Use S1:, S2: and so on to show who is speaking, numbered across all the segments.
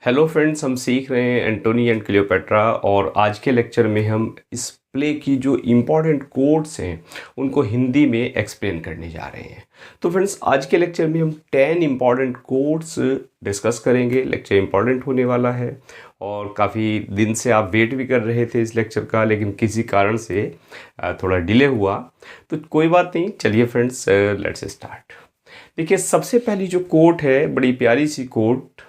S1: Hello friends, हम सीख रहे हैं एंटोनी एंड क्लियोपेट्रा। और आज के लेक्चर में हम इस प्ले की जो इम्पॉर्टेंट कोड्स हैं उनको हिंदी में एक्सप्लेन करने जा रहे हैं। तो फ्रेंड्स, आज के लेक्चर में हम 10 इम्पॉर्टेंट कोड्स डिस्कस करेंगे। लेक्चर इम्पॉर्टेंट होने वाला है और काफ़ी दिन से आप वेट भी कर रहे थे इस लेक्चर का, लेकिन किसी कारण से थोड़ा डिले हुआ। तो कोई बात नहीं, चलिए फ्रेंड्स लेट्स स्टार्ट। देखिए, सबसे पहली जो कोट है, बड़ी प्यारी सी कोट।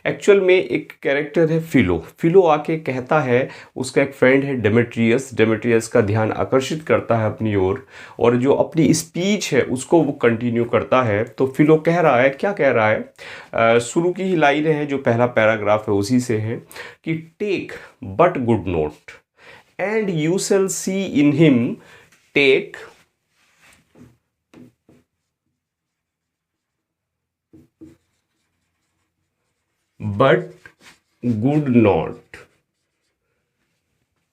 S1: एक्चुअल में एक कैरेक्टर है फिलो। फिलो आके कहता है, उसका एक फ्रेंड है डेमेट्रियस। डेमेट्रियस का ध्यान आकर्षित करता है अपनी ओर और जो अपनी स्पीच है उसको वो कंटिन्यू करता है। तो फिलो कह रहा है, क्या कह रहा है, शुरू की ही लाइन है, जो पहला पैराग्राफ है उसी से है कि take but good note and you shall see in him. Take but good not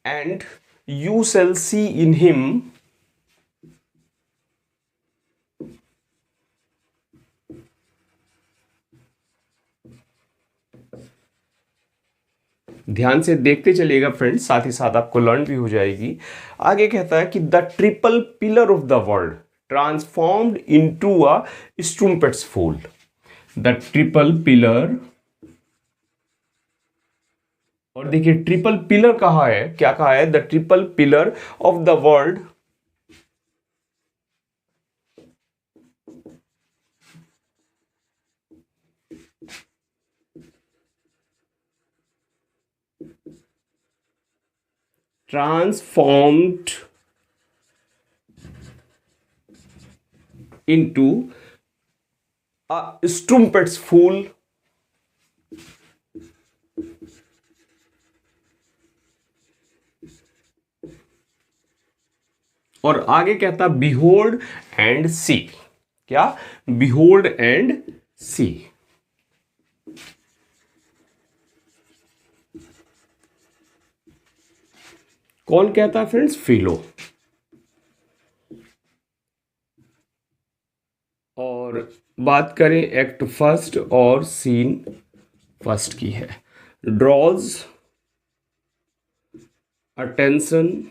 S1: and you shall see in him ध्यान से देखते चलिएगा फ्रेंड्स, साथ ही साथ आपको लर्न भी हो जाएगी। आगे कहता है कि the triple pillar of the world transformed into a strumpet's fool. The triple pillar, और देखिए ट्रिपल पिलर कहा है, क्या कहा है, the triple pillar of the world transformed into a strumpet's fool। और आगे कहता बिहोल्ड एंड सी। क्या? Behold and see. कौन कहता है फ्रेंड्स? फिलो। और बात करें एक्ट फर्स्ट और सीन फर्स्ट की है। Draws attention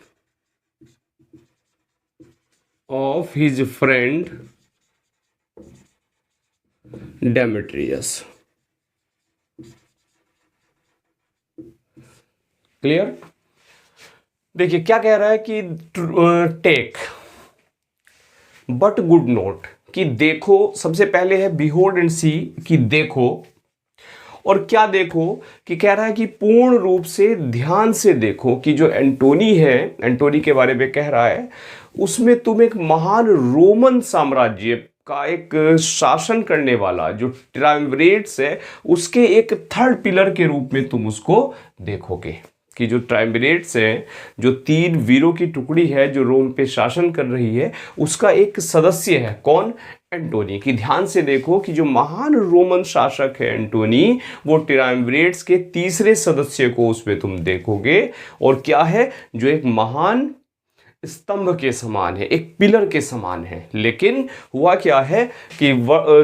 S1: of his friend Demetrius. Clear? देखिए क्या कह रहा है कि टेक बट गुड नोट, कि देखो। सबसे पहले है बिहोल्ड एंड सी, कि देखो। और क्या देखो? कि कह रहा है कि पूर्ण रूप से ध्यान से देखो कि जो एंटोनी है, एंटोनी के बारे में कह रहा है, उसमें तुम एक महान रोमन साम्राज्य का एक शासन करने वाला जो ट्रायम्विरेट्स है उसके एक थर्ड पिलर के रूप में तुम उसको देखोगे। कि जो ट्रायम्विरेट्स है, जो 3 वीरों की टुकड़ी है जो रोम पे शासन कर रही है, उसका एक सदस्य है। कौन? एंटोनी। की ध्यान से देखो कि जो महान रोमन शासक है एंटोनी, वो ट्रायम्विरेट्स के तीसरे सदस्य को उसमें तुम देखोगे। और क्या है? जो एक महान स्तंभ के समान है, एक पिलर के समान है। लेकिन हुआ क्या है कि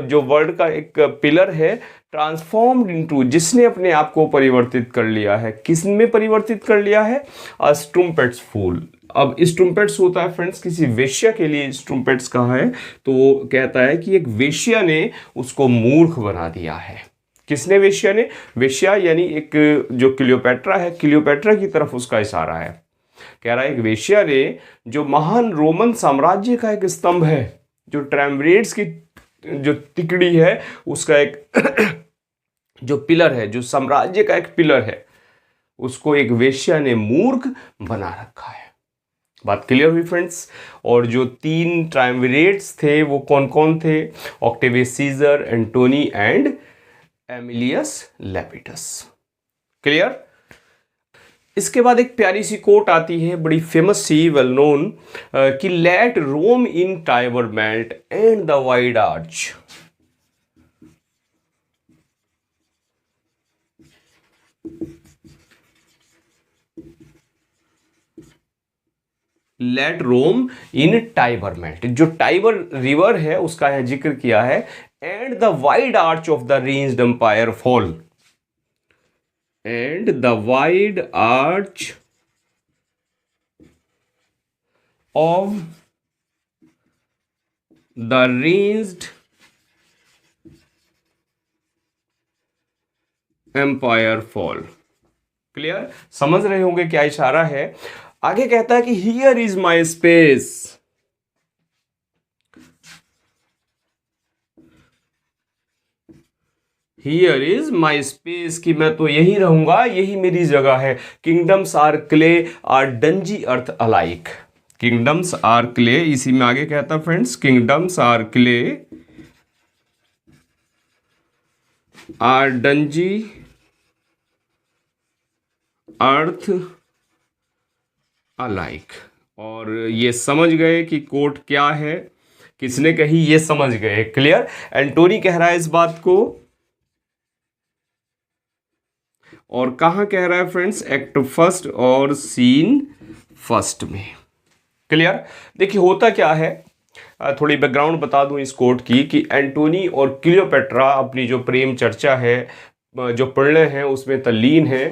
S1: जो वर्ल्ड का एक पिलर है, ट्रांसफॉर्म्ड इनटू, जिसने अपने आप को परिवर्तित कर लिया है। किसमें परिवर्तित कर लिया है? अ स्ट्रूम्पेट्स फूल। अब स्ट्रूम्पेट्स होता है फ्रेंड्स, किसी वेश्या के लिए स्ट्रूम्पेट्स कहा है, तो वो कहता है कि एक वेश्या ने उसको मूर्ख बना दिया है। किसने? वेश्या ने। वेश्या यानी एक जो क्लियोपेट्रा है, क्लियोपेट्रा की तरफ उसका इशारा है। कह रहा है एक वेश्या ने, जो महान रोमन साम्राज्य का एक स्तंभ है, जो ट्रायम्विरेट्स की जो तिकड़ी है उसका एक जो पिलर है, जो साम्राज्य का एक पिलर है, उसको एक वेश्या ने मूर्ख बना रखा है। बात क्लियर हुई फ्रेंड्स? और जो 3 ट्रायम्विरेट्स थे वो कौन कौन थे? Octavius Caesar, Antony and Aemilius Lepidus. Clear? इसके बाद एक प्यारी सी कोट आती है, बड़ी फेमस सी, वेल नोन, कि let Rome in Tiber melt and the wide arch. Let Rome in Tiber melt. जो टाइबर रिवर है उसका यहां जिक्र किया है। And the wide arch of the ranged empire fall. and the wide arch of the ranged empire fall। Clear? समझ रहे होंगे क्या इशारा है। आगे कहता है कि here is my space. Here is my space, कि मैं तो यही रहूंगा, यही मेरी जगह है। Kingdoms are clay our dungy earth alike. Kingdoms are clay, इसी में आगे कहता friends, kingdoms are clay our dungy earth alike. और ये समझ गए कि कोट क्या है, किसने कही, ये समझ गए। क्लियर? एंटोनी कह रहा है इस बात को, और कहां कह रहा है फ्रेंड्स? एक्ट फर्स्ट और सीन फर्स्ट में। क्लियर? देखिए होता क्या है, थोड़ी बैकग्राउंड बता दूं इस कोट की, कि एंटोनी और क्लियोपेट्रा अपनी जो प्रेम चर्चा है, जो प्रणय है, उसमें तल्लीन है।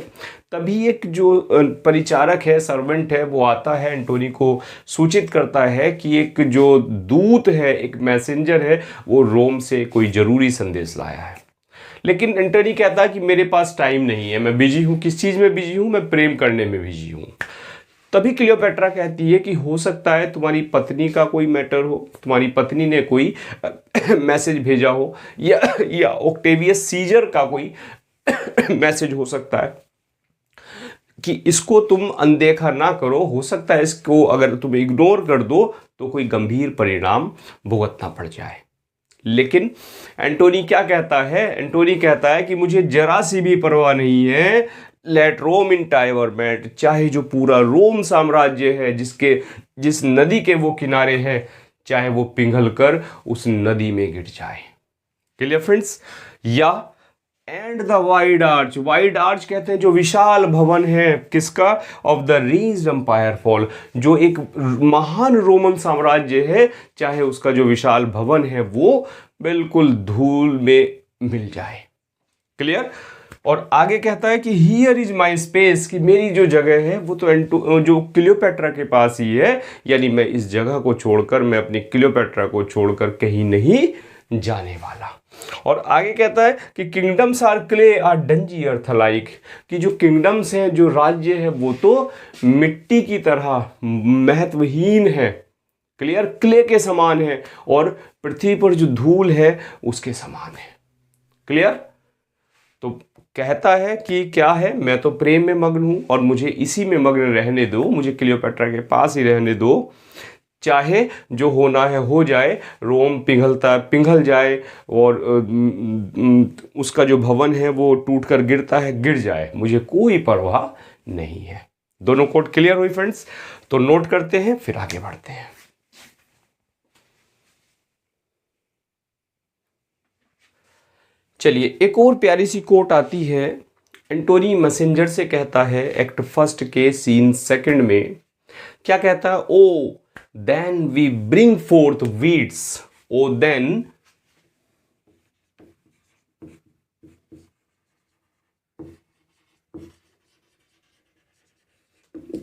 S1: तभी एक जो परिचारक है, सर्वेंट है, वो आता है, एंटोनी को सूचित करता है कि एक जो दूत है, एक मैसेंजर है, वो रोम से कोई जरूरी संदेश लाया है। लेकिन एंटोनी कहता है कि मेरे पास टाइम नहीं है, मैं बिजी हूँ। किस चीज़ में बिजी हूँ? मैं प्रेम करने में बिजी हूँ। तभी क्लियोपेट्रा कहती है कि हो सकता है तुम्हारी पत्नी का कोई मैटर हो, तुम्हारी पत्नी ने कोई मैसेज भेजा हो, या ऑक्टेवियस सीजर का कोई मैसेज हो सकता है, कि इसको तुम अनदेखा ना करो। हो सकता है इसको अगर तुम इग्नोर कर दो तो कोई गंभीर परिणाम भुगतना पड़ जाए। लेकिन एंटोनी क्या कहता है? एंटोनी कहता है कि मुझे जरा सी भी परवाह नहीं है, लेट रोम इन टाइवरमेंट, चाहे जो पूरा रोम साम्राज्य है, जिस नदी के वो किनारे है, चाहे वो पिघल कर उस नदी में गिर जाए। Clear friends? या and the wide arch, wide arch कहते हैं जो विशाल भवन है, किसका? Of the ranged empire fall, जो एक महान रोमन साम्राज्य है, चाहे उसका जो विशाल भवन है वो बिल्कुल धूल में मिल जाए। क्लियर? और आगे कहता है कि हियर इज माई स्पेस, कि मेरी जो जगह है वो तो जो क्लियोपेट्रा के पास ही है, यानी मैं इस जगह को छोड़कर, मैं अपनी क्लियोपेट्रा को छोड़कर कहीं नहीं जाने वाला। और आगे कहता है कि kingdoms are clay our dungy earth like, कि जो किंगडम्स हैं, जो राज्य है, वो तो मिट्टी की तरह महत्वहीन है। क्लियर? क्ले के समान है, और पृथ्वी पर जो धूल है उसके समान है। क्लियर? तो कहता है कि क्या है, मैं तो प्रेम में मग्न हूं और मुझे इसी में मग्न रहने दो, मुझे क्लियोपेट्रा के पास ही रहने दो, चाहे जो होना है हो जाए, रोम पिघल जाए और उसका जो भवन है वो टूटकर गिरता है, गिर जाए, मुझे कोई परवाह नहीं है। दोनों कोट क्लियर हुई फ्रेंड्स? तो नोट करते हैं, फिर आगे बढ़ते हैं। चलिए एक और प्यारी सी कोट आती है, एंटोनी मैसेंजर से कहता है एक्ट फर्स्ट के सीन सेकंड में। क्या कहता है? O then we bring forth weeds, O then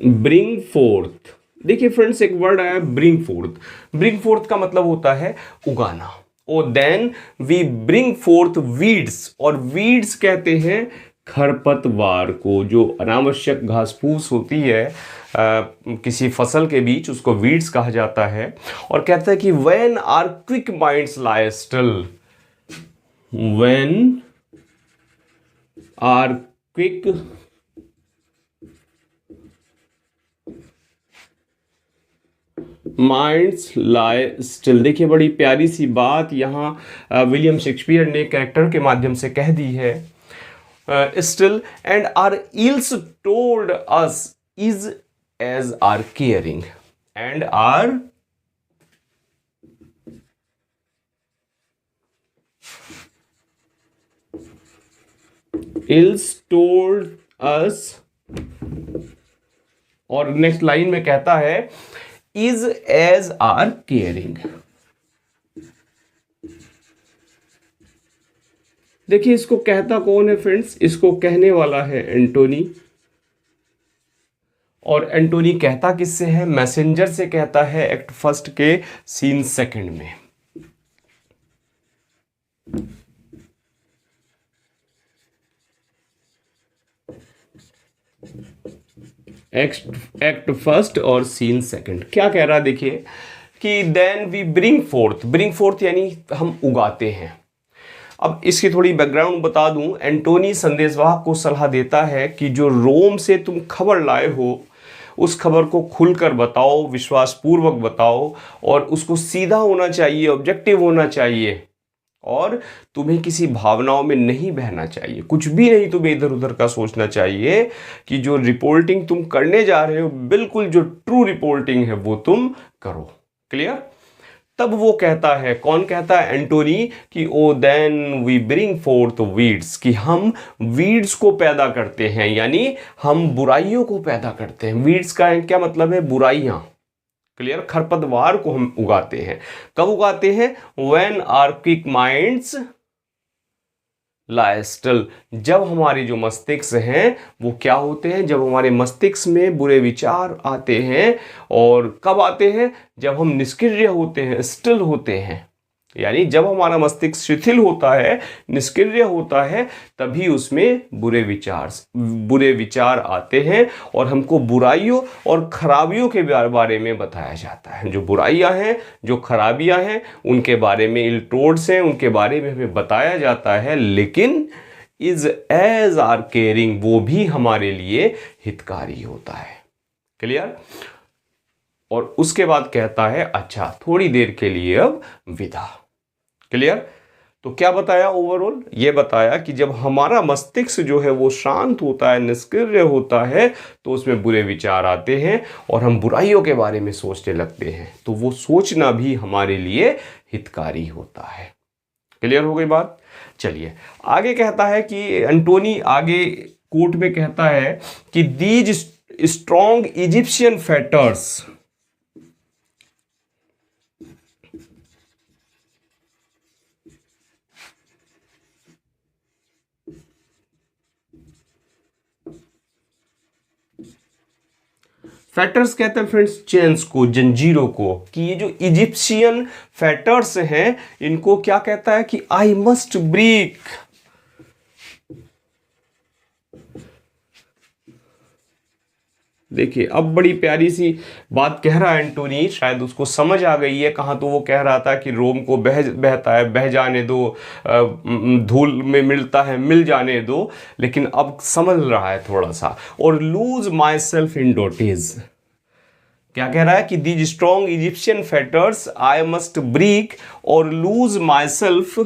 S1: bring forth. देखिए फ्रेंड्स, एक वर्ड आया ब्रिंग फोर्थ। ब्रिंग फोर्थ का मतलब होता है उगाना। O then we bring forth weeds, और वीड्स कहते हैं खरपतवार को, जो अनावश्यक घास फूस होती है किसी फसल के बीच, उसको वीड्स कहा जाता है। और कहता है कि when our quick minds lie still, when our quick minds lie still. देखिए बड़ी प्यारी सी बात यहाँ विलियम शेक्सपियर ने कैरेक्टर के माध्यम से कह दी है। Still and our ills told us is as our caring, and our ills told us, और नेक्स्ट लाइन में कहता है इज एज आर केयरिंग। देखिए इसको कहता कौन है फ्रेंड्स, इसको कहने वाला है एंटोनी। और एंटोनी कहता किससे है, मैसेंजर से कहता है एक्ट फर्स्ट के सीन सेकंड में। एक्ट फर्स्ट और सीन सेकंड क्या कह रहा है, देखिए कि देन वी ब्रिंग फोर्थ यानी हम उगाते हैं। अब इसकी थोड़ी बैकग्राउंड बता दूं, एंटोनी संदेशवाहक को सलाह देता है कि जो रोम से तुम खबर लाए हो उस खबर को खुलकर बताओ, विश्वासपूर्वक बताओ, और उसको सीधा होना चाहिए, ऑब्जेक्टिव होना चाहिए, और तुम्हें किसी भावनाओं में नहीं बहना चाहिए, कुछ भी नहीं तुम्हें इधर उधर का सोचना चाहिए, कि जो रिपोर्टिंग तुम करने जा रहे हो बिल्कुल जो ट्रू रिपोर्टिंग है वो तुम करो। क्लियर। तब वो कहता है, कौन कहता है, एंटोनी, कि O then we bring forth weeds, कि हम वीड्स को पैदा करते हैं, यानी हम बुराइयों को पैदा करते हैं। वीड्स का क्या मतलब है, बुराइयां। क्लियर। खरपतवार को हम उगाते हैं। कब उगाते हैं, when our quick minds lie still, जब हमारे जो मस्तिष्क हैं वो क्या होते हैं, जब हमारे मस्तिष्क में बुरे विचार आते हैं। और कब आते हैं, जब हम निष्क्रिय होते हैं, स्टिल होते हैं, यानी जब हमारा मस्तिष्क शिथिल होता है, निष्क्रिय होता है, तभी उसमें बुरे विचार आते हैं और हमको बुराइयों और खराबियों के बारे में बताया जाता है। जो बुराइयां हैं, जो खराबियां हैं, उनके बारे में, इल टोड्स हैं, उनके बारे में हमें बताया जाता है, लेकिन इज एज आर केयरिंग, वो भी हमारे लिए हितकारी होता है। क्लियर। और उसके बाद कहता है, अच्छा थोड़ी देर के लिए अब विदा। क्लियर। तो क्या बताया ओवरऑल, ये बताया कि जब हमारा मस्तिष्क जो है वो शांत होता है, निष्क्रिय होता है, तो उसमें बुरे विचार आते हैं और हम बुराइयों के बारे में सोचने लगते हैं, तो वो सोचना भी हमारे लिए हितकारी होता है। क्लियर हो गई बात। चलिए आगे कहता है कि एंटोनी आगे कोर्ट में कहता है कि these strong Egyptian factors, factors कहते हैं फ्रेंड्स चेन्स को, जंजीरों को, कि ये जो इजिप्शियन फैक्टर्स हैं इनको क्या कहता है कि आई मस्ट ब्रेक। देखिए अब बड़ी प्यारी सी बात कह रहा है एंटोनी, शायद उसको समझ आ गई है। कहाँ तो वो कह रहा था कि रोम को बहता है, बह जाने दो, धूल में मिलता है, मिल जाने दो, लेकिन अब समझ रहा है थोड़ा सा। और लूज माई सेल्फ इन डोटेज, क्या कह रहा है कि these strong Egyptian factors I must break और लूज माई सेल्फ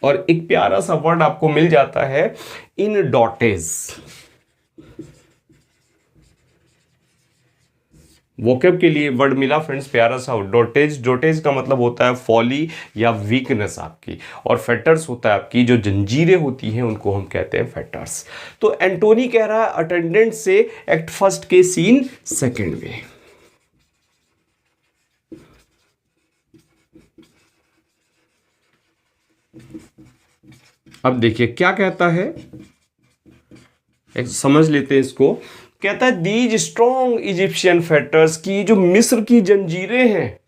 S1: और एक प्यारा सा वर्ड आपको मिल जाता है इन डॉटेज। वोकेब के लिए वर्ड मिला फ्रेंड्स प्यारा सा डोटेज। डोटेज का मतलब होता है फॉली या वीकनेस आपकी, और फैक्टर्स होता है आपकी जो जंजीरें होती हैं उनको हम कहते हैं फैक्टर्स। तो एंटोनी कह रहा है अटेंडेंट से एक्ट फर्स्ट के सीन सेकंड में। अब देखिए क्या कहता है, समझ लेते हैं इसको। कहता है दीज स्ट्रॉन्ग इजिप्शियन फैक्टर्स, की जो मिस्र की जंजीरें हैं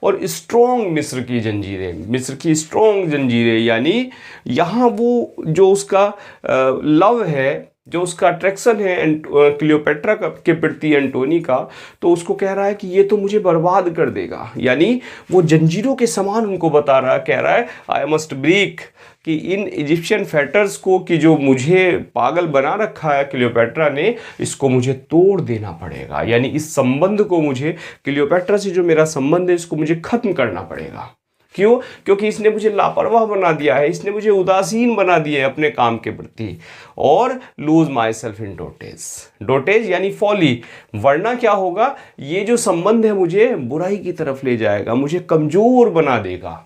S1: और स्ट्रॉन्ग मिस्र की जंजीरें, मिस्र की स्ट्रॉन्ग जंजीरें, यानी यहाँ वो जो उसका लव है, जो उसका अट्रैक्शन है क्लियोपेट्रा के प्रति एंटोनी का, तो उसको कह रहा है कि ये तो मुझे बर्बाद कर देगा। यानी वो जंजीरों के समान उनको बता रहा है, कह रहा है आई मस्ट ब्रेक, कि इन इजिप्शियन फैक्टर्स को, कि जो मुझे पागल बना रखा है क्लियोपेट्रा ने, इसको मुझे तोड़ देना पड़ेगा। यानी इस संबंध को मुझे, क्लियोपेट्रा से जो मेरा संबंध है, इसको मुझे खत्म करना पड़ेगा। क्यों? क्योंकि इसने मुझे लापरवाह बना दिया है, इसने मुझे उदासीन बना दिया है अपने काम के प्रति। और लूज माई सेल्फ इन डोटेज, डोटेज यानी फॉली, वरना क्या होगा, ये जो संबंध है मुझे बुराई की तरफ ले जाएगा, मुझे कमजोर बना देगा।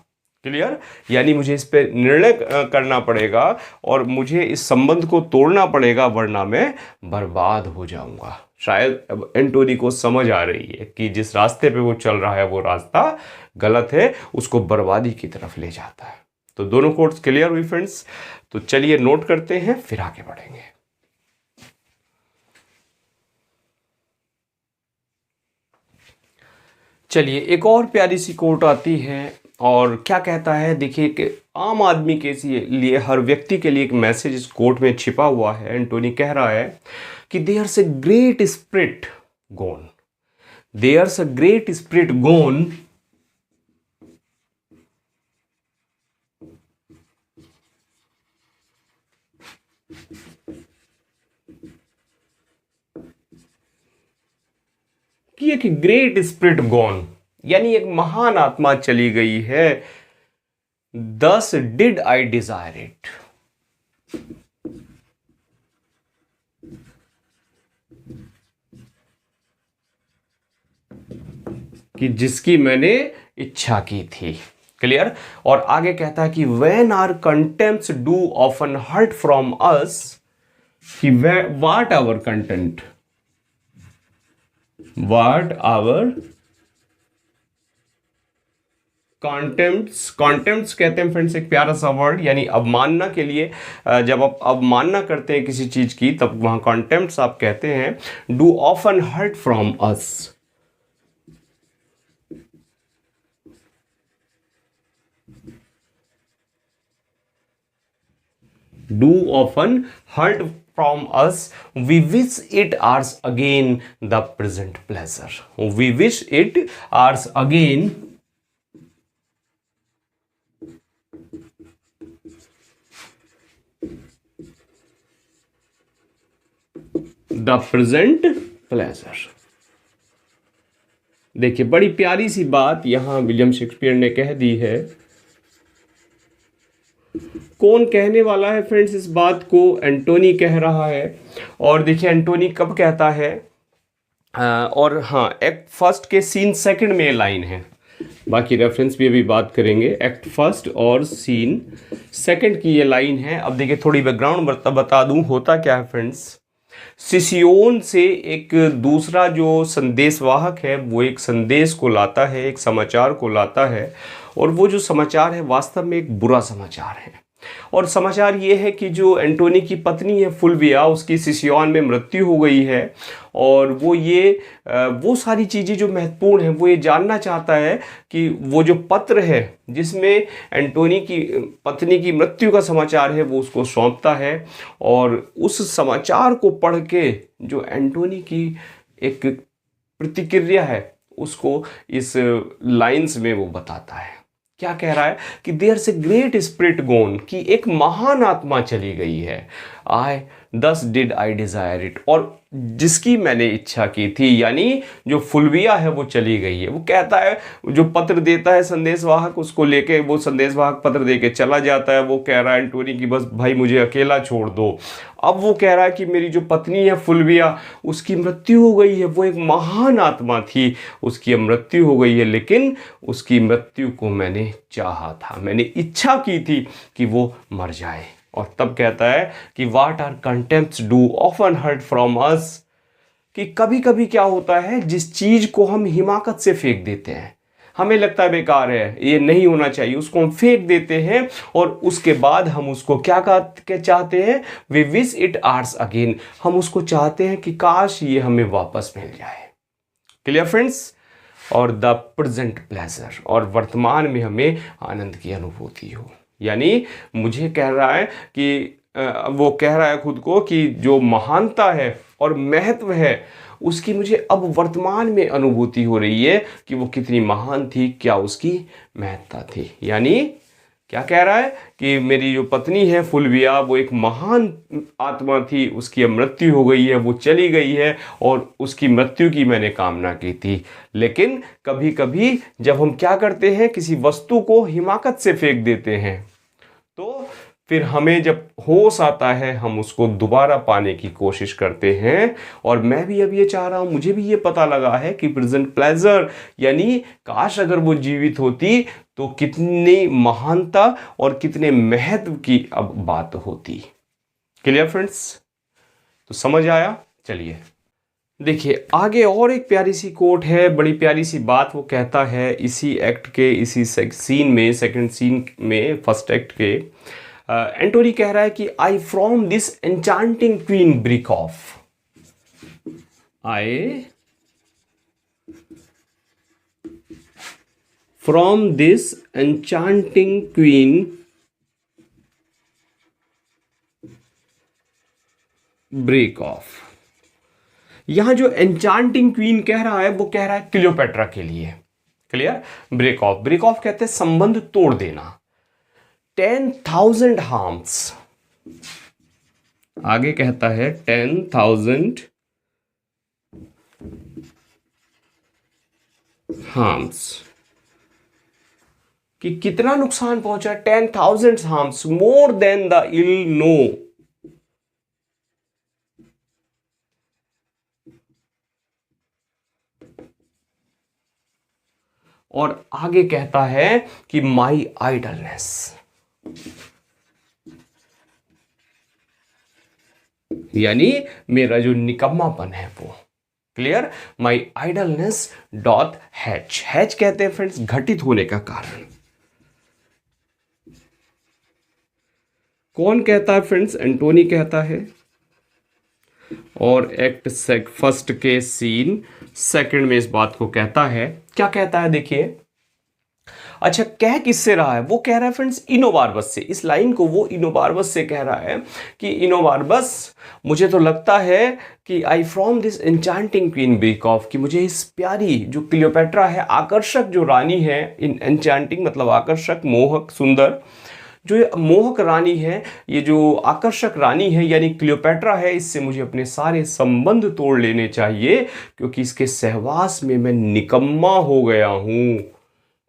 S1: क्लियर। यानी मुझे इस पे निर्णय करना पड़ेगा और मुझे इस संबंध को तोड़ना पड़ेगा, वरना मैं बर्बाद हो जाऊंगा। शायद अब एंटोनी को समझ आ रही है कि जिस रास्ते पे वो चल रहा है वो रास्ता गलत है, उसको बर्बादी की तरफ ले जाता है। तो दोनों कोट्स क्लियर हुई फ्रेंड्स? तो चलिए नोट करते हैं, फिर आगे बढ़ेंगे। चलिए एक और प्यारी सी कोट आती है और क्या कहता है, देखिए कि आम आदमी के लिए, हर व्यक्ति के लिए एक मैसेज इस कोट में छिपा हुआ है। एंटोनी कह रहा है कि there's a great spirit gone, there's a great spirit gone कि एक ग्रेट स्पिरिट गॉन, यानी एक महान आत्मा चली गई है। दस डिड आई डिजायर इट, कि जिसकी मैंने इच्छा की थी। क्लियर? और आगे कहता है कि when our contempts do often hurt from us, कि what our content, what our contempts कहते हैं फ्रेंड्स, एक प्यारा सा वर्ड, यानी अवमानना के लिए जब आप अवमानना करते हैं किसी चीज की तब वहां कॉन्टेम्प्ट्स आप कहते हैं। Do often hurt from us, do often hurt from us, we wish it ours again the present pleasure, we wish it ours again the present pleasure। देखिए बड़ी प्यारी सी बात यहां विलियम शेक्सपियर ने कह दी है। कौन कहने वाला है फ्रेंड्स इस बात को? एंटोनी कह रहा है। और देखिए एंटोनी कब कहता है, और हाँ, एक्ट फर्स्ट के सीन सेकंड में ये लाइन है, बाकी रेफरेंस भी अभी बात करेंगे। एक्ट फर्स्ट और सीन सेकंड की ये लाइन है। अब देखिए थोड़ी बैकग्राउंड बता दूं, होता क्या है फ्रेंड्स, सिसियोन से एक दूसरा जो संदेशवाहक है वो एक संदेश को लाता है, एक समाचार को लाता है, और वो जो समाचार है वास्तव में एक बुरा समाचार है। और समाचार ये है कि जो एंटोनी की पत्नी है फुल्विया, उसकी सिसियोन में मृत्यु हो गई है। और वो सारी चीज़ें जो महत्वपूर्ण हैं वो ये जानना चाहता है कि वो जो पत्र है जिसमें एंटोनी की पत्नी की मृत्यु का समाचार है वो उसको सौंपता है। और उस समाचार को पढ़ के जो एंटोनी की एक प्रतिक्रिया है उसको इस लाइन्स में वो बताता है। क्या कह रहा है कि देयर से ग्रेट स्पिरिट गोन, कि एक महान आत्मा चली गई है। आई दस डिड आई डिजायर इट, और जिसकी मैंने इच्छा की थी, यानी जो फुल्विया है वो चली गई है। वो कहता है, जो पत्र देता है संदेशवाहक, उसको लेके वो संदेशवाहक पत्र देके चला जाता है। वो कह रहा है एंटोनी कि बस भाई मुझे अकेला छोड़ दो। अब वो कह रहा है कि मेरी जो पत्नी है फुल्विया, उसकी मृत्यु हो गई है। वो एक महान आत्मा थी, उसकी मृत्यु हो गई है, लेकिन उसकी मृत्यु को मैंने चाहा था, मैंने इच्छा की थी कि वो मर जाए। और तब कहता है कि what our contempts do often hurt from us, कि कभी कभी क्या होता है, जिस चीज को हम हिमाकत से फेंक देते हैं, हमें लगता है बेकार है, ये नहीं होना चाहिए, उसको हम फेंक देते हैं, और उसके बाद हम उसको क्या चाहते हैं, we wish it ours again, हम उसको चाहते हैं कि काश ये हमें वापस मिल जाए। Clear friends? और द प्रेजेंट प्लेजर, और वर्तमान में हमें आनंद की अनुभूति हो। यानी मुझे कह रहा है कि वो कह रहा है खुद को कि जो महानता है और महत्व है उसकी मुझे अब वर्तमान में अनुभूति हो रही है कि वो कितनी महान थी, क्या उसकी महत्ता थी। यानी क्या कह रहा है कि मेरी जो पत्नी है फुल्विया, वो एक महान आत्मा थी, उसकी मृत्यु हो गई है, वो चली गई है, और उसकी मृत्यु की मैंने कामना की थी। लेकिन कभी कभी जब हम क्या करते हैं, किसी वस्तु को हिमाकत से फेंक देते हैं, तो फिर हमें जब होश आता है हम उसको दोबारा पाने की कोशिश करते हैं। और मैं भी अब ये चाह रहा हूँ, मुझे भी ये पता लगा है कि प्रेजेंट प्लेजर, यानी काश अगर वो जीवित होती तो कितनी महानता और कितने महत्व की अब बात होती। Clear friends? तो समझ आया? चलिए देखिए आगे और एक प्यारी सी कोट है, बड़ी प्यारी सी बात वो कहता है इसी एक्ट के इसी सीन में, सेकंड सीन में फर्स्ट एक्ट के। एंटोनी कह रहा है कि I from this enchanting queen break off, I from this enchanting queen break off. यहां जो एन्चांटिंग क्वीन कह रहा है वो कह रहा है क्लियोपेट्रा के लिए। Clear? Break off, break off कहते हैं संबंध तोड़ देना। 10,000 हार्म्स, आगे कहता है 10,000 हार्म्स, कि कितना नुकसान पहुंचा? 10,000 harms, more than the ill know. और आगे कहता है कि माई आइडलनेस, यानी मेरा जो निकम्मापन है वो। क्लियर? माई आइडलनेस डॉट हैच, हैच कहते हैं फ्रेंड्स घटित होने का कारण। कौन कहता है फ्रेंड्स? एंटोनी कहता है। और एक्ट फर्स्ट के सीन सेकंड में इस बात को कहता है। क्या कहता है देखिए। अच्छा, कह किससे रहा है? वो कह रहा है फ्रेंड्स इनोबार्बस से। इस लाइन को वो इनोबार्बस से कह रहा है कि इनोबार्बस, मुझे तो लगता है कि I from this enchanting queen break off, कि मुझे इस प्यारी जो क्लियोपेट्रा है, आकर्षक जो रानी है, इन एन्चांटिंग मतलब आकर्षक, मोहक, सुंदर, जो ये मोहक रानी है, ये जो आकर्षक रानी है यानी क्लियोपेट्रा है, इससे मुझे अपने सारे संबंध तोड़ लेने चाहिए क्योंकि इसके सहवास में मैं निकम्मा हो गया हूँ।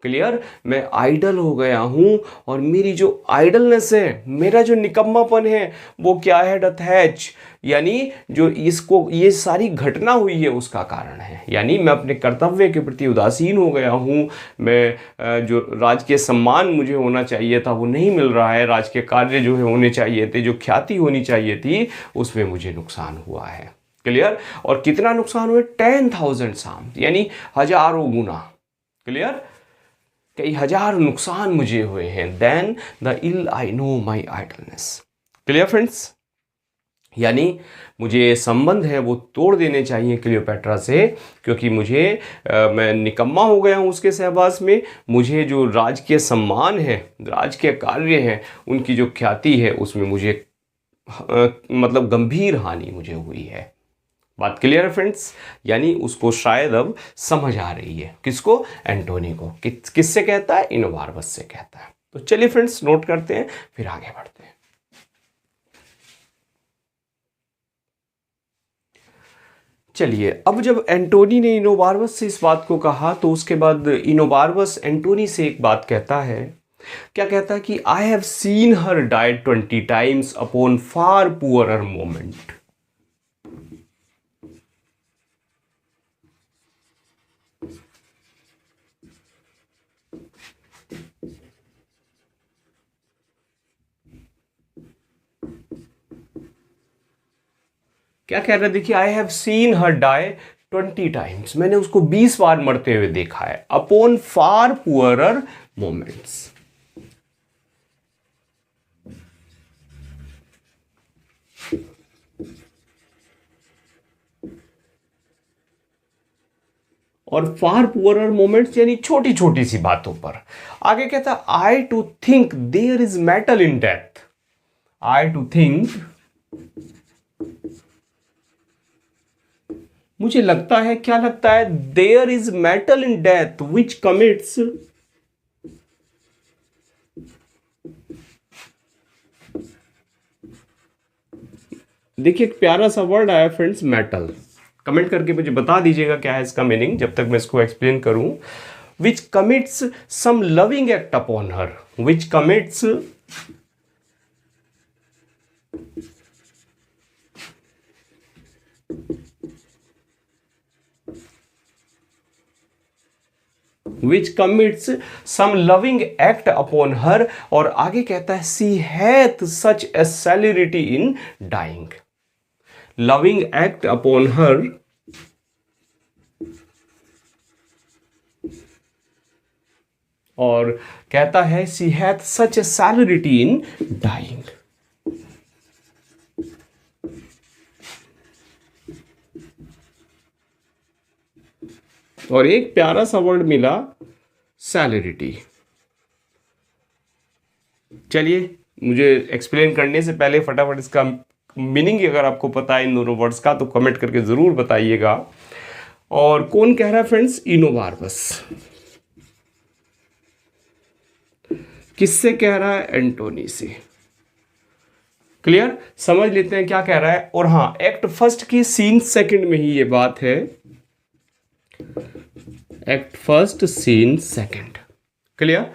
S1: क्लियर? मैं आइडल हो गया हूँ और मेरी जो आइडलनेस है, मेरा जो निकम्मापन है वो क्या है? डथ हैच, यानी जो इसको ये सारी घटना हुई है उसका कारण है। यानी मैं अपने कर्तव्य के प्रति उदासीन हो गया हूँ। मैं जो राजकीय सम्मान मुझे होना चाहिए था वो नहीं मिल रहा है, राजकीय कार्य जो है होने चाहिए थे, जो ख्याति होनी चाहिए थी, उसमें मुझे नुकसान हुआ है। क्लियर? और कितना नुकसान हुआ? 10,000 साम, यानी हजारों गुना। क्लियर? कई हजार नुकसान मुझे हुए हैं। Then the ill I know my idleness. Clear friends? यानी मुझे संबंध है वो तोड़ देने चाहिए क्लियोपेट्रा से, क्योंकि मैं निकम्मा हो गया हूँ उसके सहवास में। मुझे जो राजकीय सम्मान है, राजकीय कार्य है, उनकी जो ख्याति है, उसमें मुझे मतलब गंभीर हानि मुझे हुई है। बात क्लियर है फ्रेंड्स? यानी उसको शायद अब समझ आ रही है। किसको? एंटोनी को। किससे कहता है? इनोबार्बस से कहता है। तो चलिए फ्रेंड्स नोट करते हैं, फिर आगे बढ़ते हैं। चलिए, अब जब एंटोनी ने इनोबार्बस से इस बात को कहा तो उसके बाद इनोबार्बस एंटोनी से एक बात कहता है। क्या कहता है? कि I have seen her die 20 times upon far poorer moment. क्या कह रहे हैं? देखिए, I have seen her die 20 times, मैंने उसको 20 बार मरते हुए देखा है, अपॉन फार पुअरर मोमेंट्स। और फार पुअरर मोमेंट्स यानी छोटी छोटी सी बातों पर। आगे कहता है I too think there is mettle in death, I too think, मुझे लगता है, क्या लगता है? There is mettle in death which commits, देखिए एक प्यारा सा वर्ड आया फ्रेंड्स, मेटल। कमेंट करके मुझे बता दीजिएगा क्या है इसका मीनिंग जब तक मैं इसको एक्सप्लेन करूं। Which commits some loving act upon her, which commits which commits some loving act upon her। और आगे कहता है सी hath such a celerity in dying, loving act upon her, और कहता है she hath such a celerity in dying. और एक प्यारा सा वर्ड मिला, सैलरिटी। चलिए, मुझे एक्सप्लेन करने से पहले फटाफट इसका मीनिंग अगर आपको पता है इन दोनों वर्ड्स का तो कमेंट करके ज़रूर बताइएगा। और कौन कह रहा है फ्रेंड्स? इनोबार्बस। किससे कह रहा है? एंटोनी से। क्लियर? समझ लेते हैं क्या कह रहा है। और हाँ, एक्ट फर्स्ट की सीन सेकंड में ही ये बात है। Act first scene second. Clear?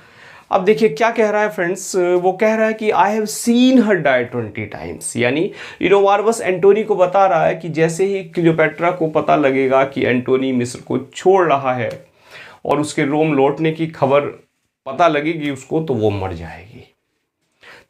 S1: अब देखिए क्या कह रहा है फ्रेंड्स। वो कह रहा है कि I have seen her die 20 times. यानी इनोबार्बस एंटोनी को बता रहा है कि जैसे ही क्लियोपेट्रा को पता लगेगा कि एंटोनी मिस्र को छोड़ रहा है और उसके रोम लौटने की खबर पता लगेगी उसको, तो वो मर जाएगी।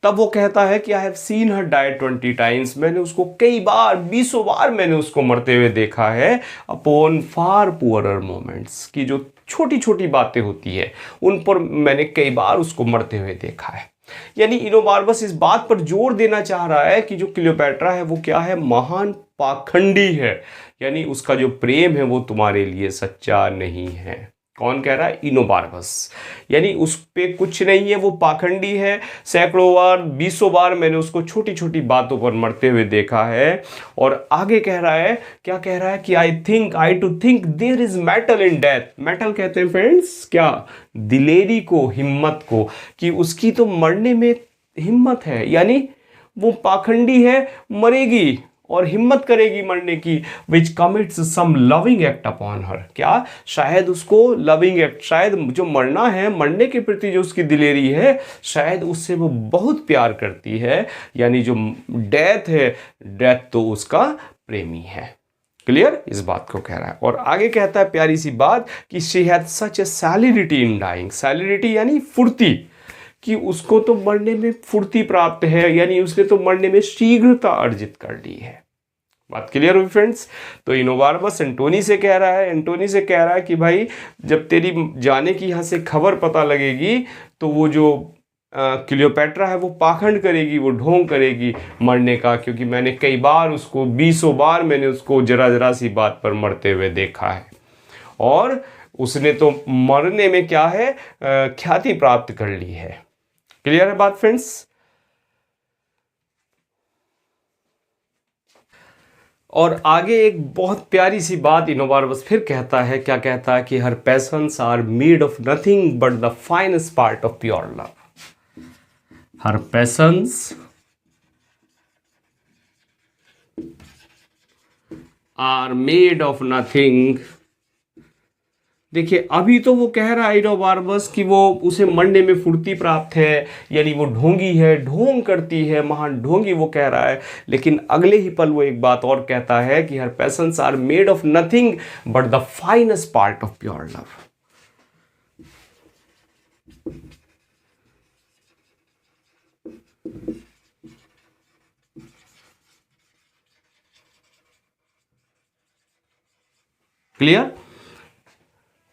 S1: तब वो कहता है कि I have seen her die 20 times. मैंने उसको कई बार, 20 बार मैंने उसको मरते हुए देखा है। अपॉन फार पुअरर मोमेंट्स, की जो छोटी छोटी बातें होती है उन पर मैंने कई बार उसको मरते हुए देखा है। यानी इनोबार्बस इस बात पर जोर देना चाह रहा है कि जो क्लियोपेट्रा है वो क्या है? महान पाखंडी है। यानी उसका जो प्रेम है वो तुम्हारे लिए सच्चा नहीं है। कौन कह रहा है? इनोबार्बस। यानी उस पे कुछ नहीं है, वो पाखंडी है। सैकड़ों बार, 20 बार मैंने उसको छोटी छोटी बातों पर मरते हुए देखा है। और आगे कह रहा है, क्या कह रहा है? कि I too think there is mettle in death. Mettle कहते हैं फ्रेंड्स क्या? दिलेरी को, हिम्मत को, कि उसकी तो मरने में हिम्मत है। यानी वो पाखंडी है, मरेगी और हिम्मत करेगी मरने की। विच commits some loving act upon हर। क्या? शायद उसको लविंग एक्ट, शायद जो मरना है, मरने के प्रति जो उसकी दिलेरी है, शायद उससे वो बहुत प्यार करती है। यानी जो डेथ है, डेथ तो उसका प्रेमी है। क्लियर? इस बात को कह रहा है। और आगे कहता है प्यारी सी बात कि she hath such a celerity in dying. Celerity यानी फुर्ती, कि उसको तो मरने में फुर्ती प्राप्त है। यानी उसने तो मरने में शीघ्रता अर्जित कर ली है। बात क्लियर हुई फ्रेंड्स? तो इनोबार्बस एंटोनी से कह रहा है, कि भाई जब तेरी जाने की यहाँ से खबर पता लगेगी तो वो जो क्लियोपेट्रा है वो पाखंड करेगी, वो ढोंग करेगी मरने का। क्योंकि मैंने कई बार उसको, 20 बार मैंने उसको जरा सी बात पर मरते हुए देखा है। और उसने तो मरने में क्या है? ख्याति प्राप्त कर ली है। क्लियर है बात फ्रेंड्स? और आगे एक बहुत प्यारी सी बात इनोबार्बस फिर कहता है। क्या कहता है? कि her passions are made of nothing but the finest part of pure love. Her passions are made of nothing. देखिए, अभी तो वो कह रहा है इनोबार्बस कि वो उसे मरने में फुर्ती प्राप्त है, यानी वो ढोंगी है, ढोंग करती है, महान ढोंगी वो कह रहा है। लेकिन अगले ही पल वो एक बात और कहता है कि her passions are made of nothing but the finest part of pure love. Clear?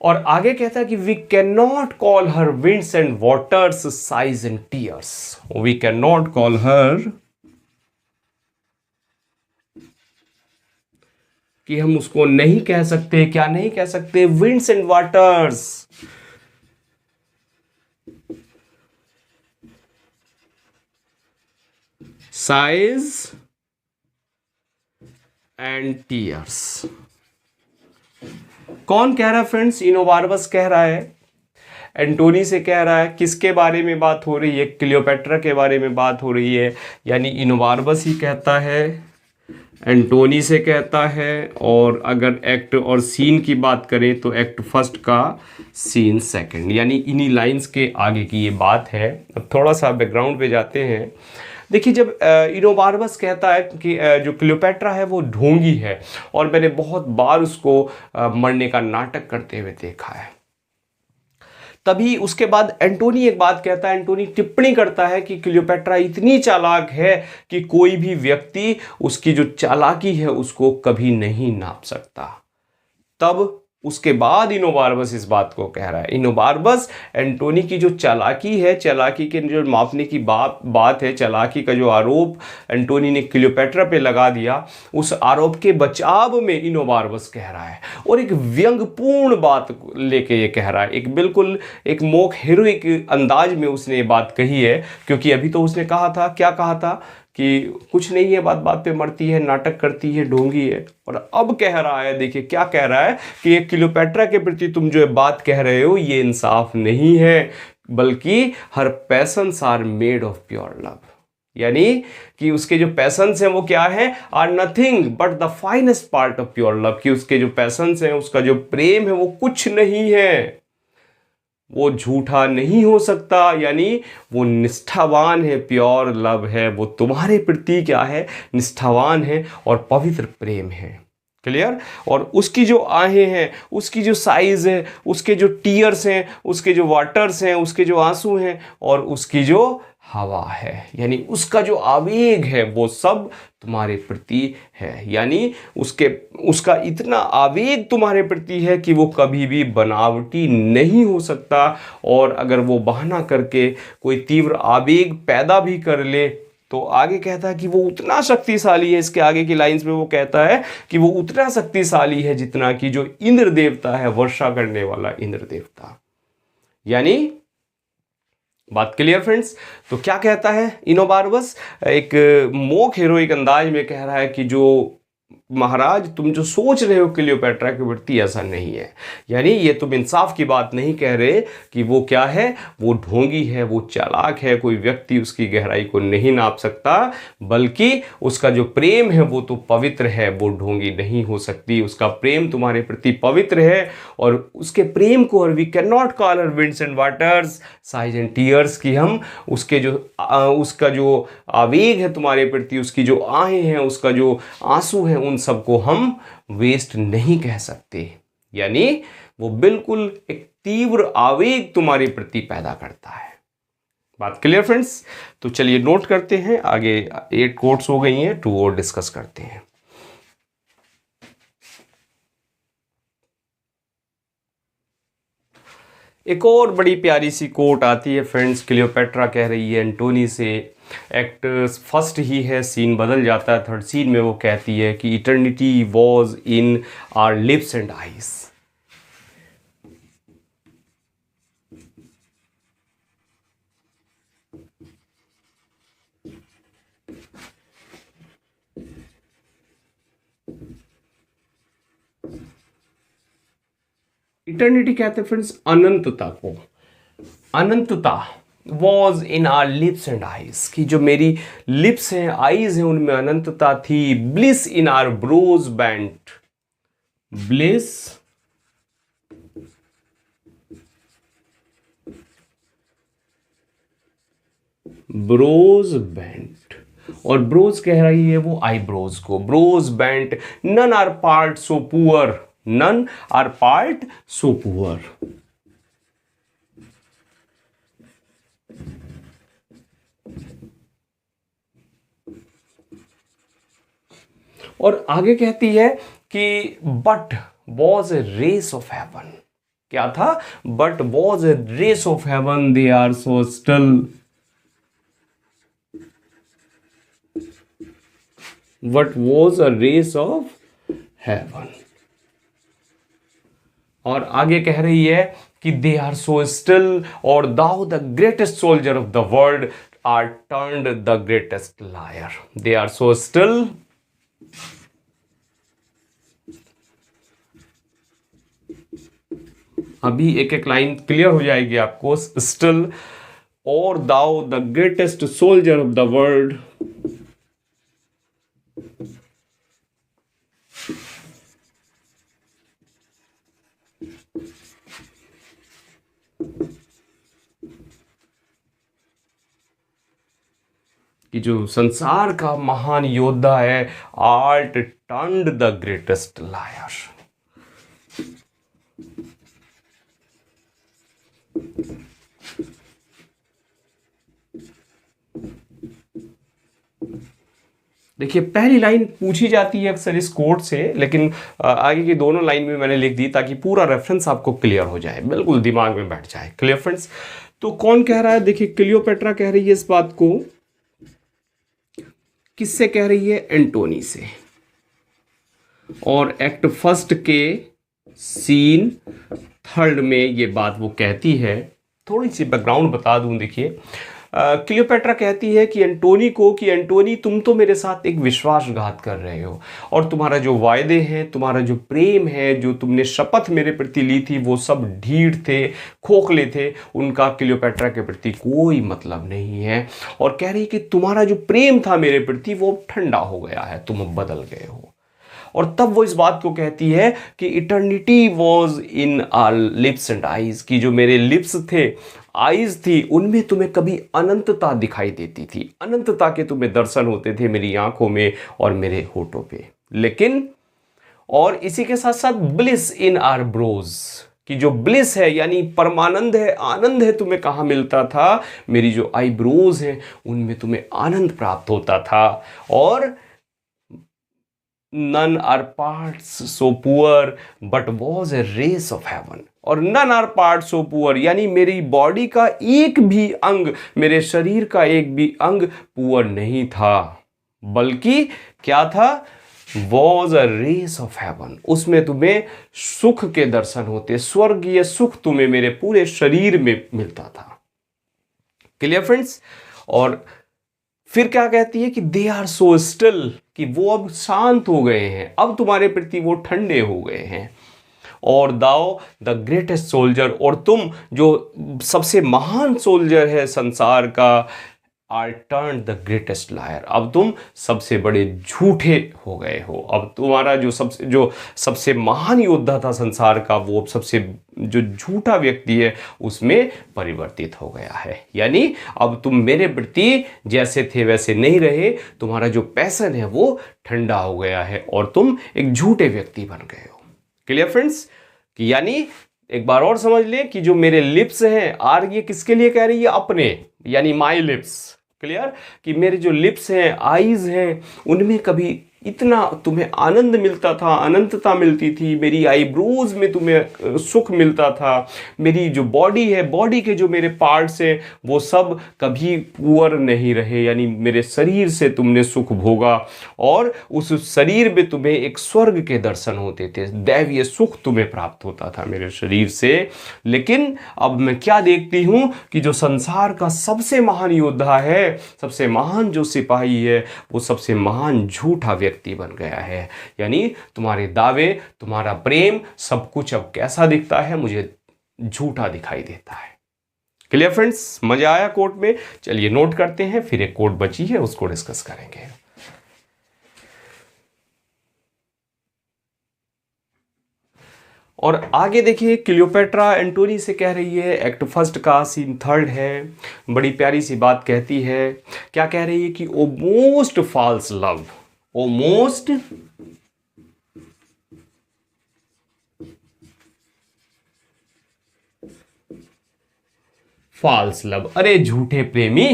S1: और आगे कहता है कि we can not call her winds and waters, sighs and tears. We can not call her, कि हम उसको नहीं कह सकते, क्या नहीं कह सकते? Winds and waters, sighs and tears. कौन कह रहा है फ्रेंड्स? इनोबार्बस कह रहा है, एंटोनी से कह रहा है। किसके बारे में बात हो रही है? क्लियोपेट्रा के बारे में बात हो रही है। यानी इनोबार्बस ही कहता है, एंटोनी से कहता है। और अगर एक्ट और सीन की बात करें तो एक्ट फर्स्ट का सीन सेकंड, यानी इन्हीं लाइंस के आगे की ये बात है। अब थोड़ा सा बैकग्राउंड पे जाते हैं। देखिए, जब इनोबार्बस कहता है कि जो क्लियोपेट्रा है वो ढोंगी है और मैंने बहुत बार उसको मरने का नाटक करते हुए देखा है, तभी उसके बाद एंटोनी एक बात कहता है। एंटोनी टिप्पणी करता है कि क्लियोपेट्रा इतनी चालाक है कि कोई भी व्यक्ति उसकी जो चालाकी है उसको कभी नहीं नाप सकता। तब उसके बाद इनोबार्बस इस बात को कह रहा है। इनोबार्बस एंटोनी की जो चालाकी है, चालाकी के जो मापने की बात है, चालाकी का जो आरोप एंटोनी ने क्लियोपेट्रा पे लगा दिया, उस आरोप के बचाव में इनोबार्बस कह रहा है और एक व्यंग्यपूर्ण बात लेके ये कह रहा है। एक बिल्कुल एक मोक हीरोइक अंदाज में उसने ये बात कही है, क्योंकि अभी तो उसने कहा था, क्या कहा था कि कुछ नहीं है, बात बात पे मरती है, नाटक करती है, ढोंगी है। और अब कह रहा है, देखिए क्या कह रहा है कि ये क्लियोपेट्रा के प्रति तुम जो बात कह रहे हो ये इंसाफ नहीं है, बल्कि her passions are made of pure love. यानी कि उसके जो पैशंस हैं वो क्या है, are nothing but the finest part of pure love. कि उसके जो पैशंस हैं, उसका जो प्रेम है वो कुछ नहीं है, वो झूठा नहीं हो सकता, यानी वो निष्ठावान है, प्योर लव है, वो तुम्हारे प्रति क्या है, निष्ठावान है और पवित्र प्रेम है। क्लियर। और उसकी जो आहें हैं, उसकी जो साइज है, उसके जो टीयर्स हैं, उसके जो वाटर्स हैं, उसके जो आंसू हैं और उसकी जो हवा है, यानी उसका जो आवेग है वो सब तुम्हारे प्रति है। यानी उसका इतना आवेग तुम्हारे प्रति है कि वो कभी भी बनावटी नहीं हो सकता। और अगर वो बहाना करके कोई तीव्र आवेग पैदा भी कर ले तो आगे कहता है कि वो उतना शक्तिशाली है। इसके आगे की लाइंस में वो कहता है कि वो उतना शक्तिशाली है जितना कि जो इंद्र देवता है, वर्षा करने वाला इंद्र देवता। यानी बात क्लियर फ्रेंड्स। तो क्या कहता है इनोबार्बस, एक मोक हीरोइक अंदाज में कह रहा है कि जो महाराज तुम जो सोच रहे हो क्लियोपेट्रा के प्रति ऐसा नहीं है। यानी ये तुम इंसाफ की बात नहीं कह रहे कि वो क्या है, वो ढोंगी है, वो चालाक है, कोई व्यक्ति उसकी गहराई को नहीं नाप सकता, बल्कि उसका जो प्रेम है वो तो पवित्र है, वो ढोंगी नहीं हो सकती। उसका प्रेम तुम्हारे प्रति पवित्र है और उसके प्रेम को, और we can not call her winds and waters sighs and tears, की हम उसके जो उसका जो आवेग है तुम्हारे प्रति, उसकी जो आहें हैं, उसका जो आंसू है, उन सबको हम वेस्ट नहीं कह सकते। यानी वो बिल्कुल एक तीव्र आवेग तुम्हारे प्रति पैदा करता है। बात क्लियर फ्रेंड्स। तो चलिए नोट करते हैं, आगे 8 कोट्स हो गई हैं, 2 और डिस्कस करते हैं। एक और बड़ी प्यारी सी कोट आती है फ्रेंड्स, क्लियोपेट्रा कह रही है एंटोनी से, एक्ट फर्स्ट ही है, सीन बदल जाता है, थर्ड सीन में वो कहती है कि eternity was in our lips and eyes. Eternity कहते हैं फ्रेंड्स अनंतता को, अनंतता was in our lips and eyes, की जो मेरी लिप्स हैं, आईज हैं, उनमें अनंतता थी। Bliss in our brows bent, bliss brows bent, और ब्रोज कह रही है वो आईब्रोज को, brows bent. None our parts so poor, none our parts so poor. और आगे कहती है कि but was a race of heaven, क्या था, but was a race of heaven, they are so still, but was a race of heaven. और आगे कह रही है कि दे आर सो स्टिल, और thou the greatest soldier of the world are turned the greatest liar. They are so still, अभी एक एक लाइन क्लियर हो जाएगी आपको। स्टिल और thou the greatest soldier of the world, कि जो संसार का महान योद्धा है, art turned the greatest liar. देखिए पहली लाइन पूछी जाती है अक्सर इस कोट से, लेकिन आगे की दोनों लाइन में मैंने लिख दी ताकि पूरा रेफरेंस आपको क्लियर हो जाए, बिल्कुल दिमाग में बैठ जाए। Clear friends? तो कौन कह रहा है? देखिए क्लियोपेट्रा कह रही है इस बात को, किससे कह रही है? एंटोनी से। और एक्ट फर्स्ट के सीन थर्ड में ये बात वो कहती है। थोड़ी सी बैकग्राउंड बता दूं। देखिए क्लियोपेट्रा कहती है कि एंटोनी को, कि एंटोनी तुम तो मेरे साथ एक विश्वासघात कर रहे हो, और तुम्हारा जो वायदे हैं, तुम्हारा जो प्रेम है, जो तुमने शपथ मेरे प्रति ली थी, वो सब ढीठ थे, खोखले थे, उनका क्लियोपेट्रा के प्रति कोई मतलब नहीं है। और कह रही कि तुम्हारा जो प्रेम था मेरे प्रति वो ठंडा हो गया है, तुम अब बदल गए हो। और तब वो इस बात को कहती है कि eternity was in our lips and eyes, कि जो मेरे लिप्स थे, आईज थी, उनमें तुम्हें कभी अनंतता दिखाई देती थी, अनंतता के तुम्हें दर्शन होते थे मेरी आंखों में और मेरे होठों पे। लेकिन और इसी के साथ साथ ब्लिस इन आवर ब्रोज, कि जो ब्लिस है यानी परमानंद है, आनंद है, तुम्हें कहाँ मिलता था? मेरी जो आईब्रोज हैं उनमें तुम्हें आनंद प्राप्त होता था। और none are parts so poor but was a race of heaven, और none are parts so poor यानी मेरी बॉडी का एक भी अंग, मेरे शरीर का एक भी अंग पुअर नहीं था, बल्कि क्या था? was a race of heaven, उसमें तुम्हें सुख के दर्शन होते, स्वर्गीय सुख तुम्हें मेरे पूरे शरीर में मिलता था। Clear friends? और फिर क्या कहती है कि दे आर सो स्टिल, कि वो अब शांत हो गए हैं, अब तुम्हारे प्रति वो ठंडे हो गए हैं। और दाओ द ग्रेटेस्ट सोल्जर, और तुम जो सबसे महान सोल्जर है संसार का, are turn the greatest liar, अब तुम सबसे बड़े झूठे हो गए हो। अब तुम्हारा जो सबसे महान योद्धा था संसार का, वो अब सबसे जो झूठा व्यक्ति है उसमें परिवर्तित हो गया है। यानी अब तुम मेरे प्रति जैसे थे वैसे नहीं रहे, तुम्हारा जो पैशन है वो ठंडा हो गया है और तुम एक झूठे व्यक्ति बन गए हो। Clear friends? कि यानी एक बार और समझ लें कि जो मेरे लिप्स हैं, आर ये किसके लिए कह रही है? अपने, यानी माई लिप्स। क्लियर? कि मेरे जो लिप्स हैं, आईज हैं, उनमें कभी इतना तुम्हें आनंद मिलता था, अनंतता मिलती थी, मेरी आईब्रोज में तुम्हें सुख मिलता था, मेरी जो बॉडी है, बॉडी के जो मेरे पार्ट्स हैं वो सब कभी पुअर नहीं रहे, यानी मेरे शरीर से तुमने सुख भोगा और उस शरीर में तुम्हें एक स्वर्ग के दर्शन होते थे, दैवीय सुख तुम्हें प्राप्त होता था मेरे शरीर से। लेकिन अब मैं क्या देखती हूं कि जो संसार का सबसे महान योद्धा है, सबसे महान जो सिपाही है, वो सबसे महान झूठा व्यक्ति बन गया है। यानी तुम्हारे दावे, तुम्हारा प्रेम, सब कुछ अब कैसा दिखता है? मुझे झूठा दिखाई देता है। Clear friends? मजा आया कोट में? चलिए नोट करते हैं, फिर एक कोट बची है उसको डिस्कस करेंगे। और आगे देखिए क्लियोपेट्रा एंटोनी से कह रही है, एक्ट फर्स्ट का सीन थर्ड है, बड़ी प्यारी सी बात कहती है। क्या कह रही है? कि O most false love, O most false love, अरे झूठे प्रेमी,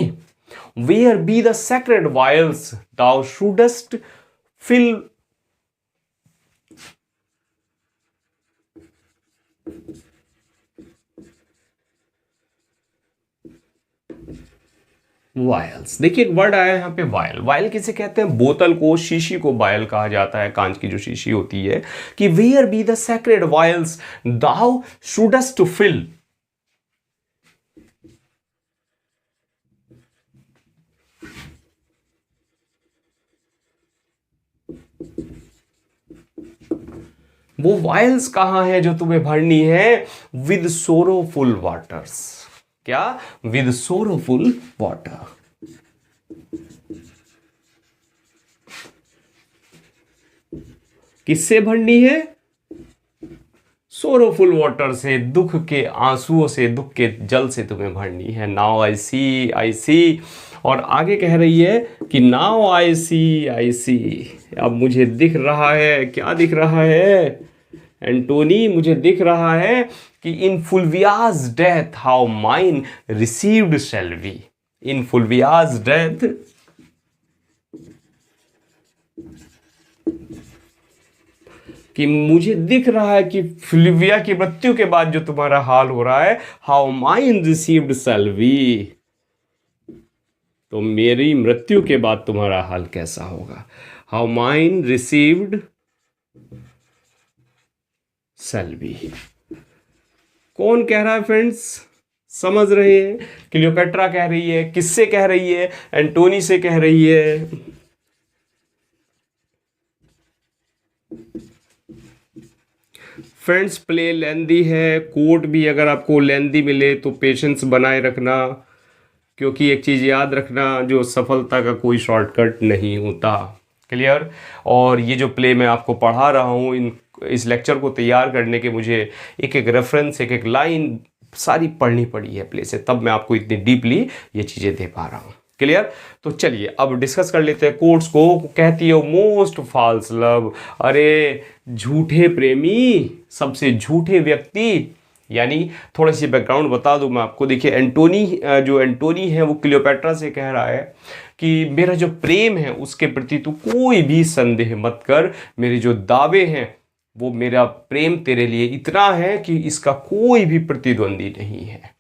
S1: where be the sacred vials thou shouldst fill, vials. देखिए एक वर्ड आया यहाँ पे वायल। वायल किसे कहते हैं? बोतल को, शीशी को वायल कहा जाता है, कांच की जो शीशी होती है। कि where be the sacred vials thou shouldst fill, वो वायल्स कहां है जो तुम्हें भरनी है? With sorrowful waters. क्या? With sorrowful water. किससे भरनी है? सोरोफुल वाटर से, दुख के आंसुओं से, दुख के जल से तुम्हें भरनी है। नाउ आई सी। और आगे कह रही है कि नाउ आई सी, अब मुझे दिख रहा है। क्या दिख रहा है एंटोनी? मुझे दिख रहा है कि in Fulvia's death how mine received shall be. In Fulvia's death कि मुझे दिख रहा है कि फुलविया की मृत्यु के बाद जो तुम्हारा हाल हो रहा है, हाउ माइन रिसीव्ड सेल्वी, तो मेरी मृत्यु के बाद तुम्हारा हाल कैसा होगा। हाउ माइन रिसीव्ड सेल्वी, कौन कह रहा है फ्रेंड्स, समझ रहे हैं? क्लियोपेट्रा कह रही है, किससे कह रही है? एंटोनी से कह रही है। फ्रेंड्स प्ले लेंदी है, कोट भी अगर आपको लेंदी मिले तो पेशेंस बनाए रखना, क्योंकि एक चीज़ याद रखना, जो सफलता का कोई शॉर्टकट नहीं होता। क्लियर? और ये जो प्ले मैं आपको पढ़ा रहा हूँ, इस लेक्चर को तैयार करने के मुझे एक एक रेफरेंस, एक एक लाइन सारी पढ़नी पड़ी है प्ले से, तब मैं आपको इतनी डीपली ये चीज़ें दे पा रहा हूँ। क्लियर? तो चलिए अब डिस्कस कर लेते हैं कोट्स को। कहती है मोस्ट फॉल्स लव, अरे झूठे प्रेमी, सबसे झूठे व्यक्ति। यानी थोड़ी सी बैकग्राउंड बता दूं मैं आपको। देखिए एंटोनी, जो एंटोनी है वो क्लियोपेट्रा से कह रहा है कि मेरा जो प्रेम है उसके प्रति तू कोई भी संदेह मत कर, मेरे जो दावे हैं वो, मेरा प्रेम तेरे लिए इतना है कि इसका कोई भी प्रतिद्वंदी नहीं है।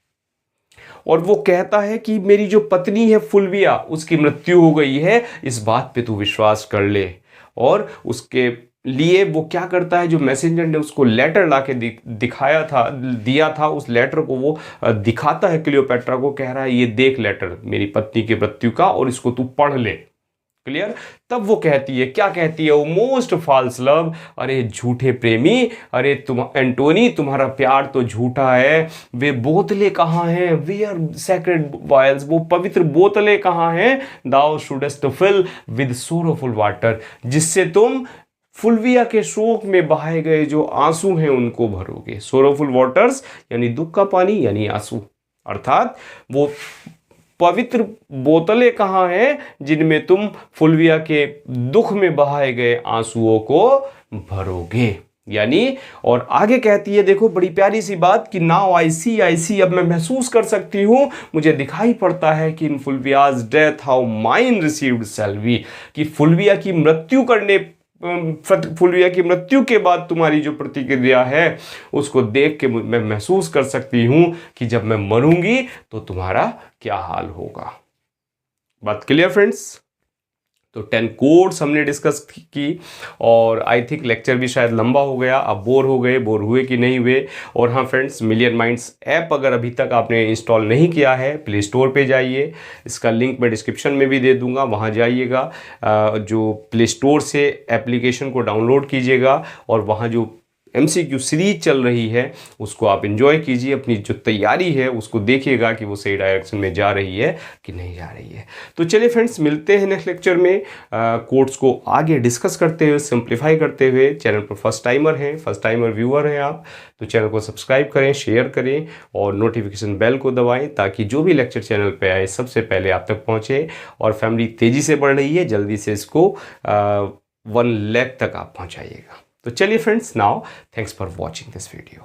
S1: और वो कहता है कि मेरी जो पत्नी है फुलविया, उसकी मृत्यु हो गई है, इस बात पे तू विश्वास कर ले। और उसके लिए वो क्या करता है, जो मैसेंजर ने उसको लेटर लाके दिखाया था, दिया था, उस लेटर को वो दिखाता है क्लियोपेट्रा को, कह रहा है ये देख लेटर मेरी पत्नी की मृत्यु का, और इसको तू पढ़ ले। क्लियर? तब वो कहती है, क्या कहती है वो, मोस्ट फॉल्स लव, अरे झूठे प्रेमी, अरे तुम एंटोनी तुम्हारा प्यार तो झूठा है। वे बोतलें कहाँ हैं, वेयर सैक्रेड वायल्स, वो पवित्र बोतलें कहाँ हैं, दाउ shouldst fill with sorrowful water, जिससे तुम फुलविया के शोक में बहाए गए जो आंसू हैं उनको भरोगे। सोरोफुल वाटर्स यानी दुख का पानी, यानी आंसू, अर्थात वो पवित्र बोतलें कहाँ हैं जिनमें तुम फुलविया के दुख में बहाए गए आंसुओं को भरोगे। यानी, और आगे कहती है, देखो बड़ी प्यारी सी बात, कि नाउ आई सी, अब मैं महसूस कर सकती हूँ, मुझे दिखाई पड़ता है कि in Fulvia's death how mine received shall be, कि फुलविया की मृत्यु करने, फुलविया की मृत्यु के बाद तुम्हारी जो प्रतिक्रिया है उसको देख के मैं महसूस कर सकती हूं कि जब मैं मरूंगी तो तुम्हारा क्या हाल होगा। बात क्लियर फ्रेंड्स? तो 10 कोड्स हमने डिस्कस की, और आई थिंक लेक्चर भी शायद लंबा हो गया। आप बोर हो गए, बोर हुए कि नहीं हुए? और हाँ फ्रेंड्स, मिलियन माइंड्स ऐप अगर अभी तक आपने इंस्टॉल नहीं किया है, प्ले स्टोर पे जाइए, इसका लिंक मैं डिस्क्रिप्शन में भी दे दूंगा, वहाँ जाइएगा, जो प्ले स्टोर से एप्लीकेशन को डाउनलोड कीजिएगा, और वहाँ जो MCQ सीरीज चल रही है उसको आप एंजॉय कीजिए, अपनी जो तैयारी है उसको देखिएगा कि वो सही डायरेक्शन में जा रही है कि नहीं जा रही है। तो चलिए फ्रेंड्स, मिलते हैं नेक्स्ट लेक्चर में, कोड्स को आगे डिस्कस करते हुए, सिंप्लीफाई करते हुए। चैनल पर फर्स्ट टाइमर व्यूअर हैं आप, तो चैनल को सब्सक्राइब करें, शेयर करें, और नोटिफिकेशन बेल को दबाएं, ताकि जो भी लेक्चर चैनल पर आए सबसे पहले आप तक पहुँचे। और फैमिली तेज़ी से बढ़ रही है, जल्दी से इसको 1 लाख तक आप पहुँचाइएगा। तो चलिए friends, now thanks for watching this video.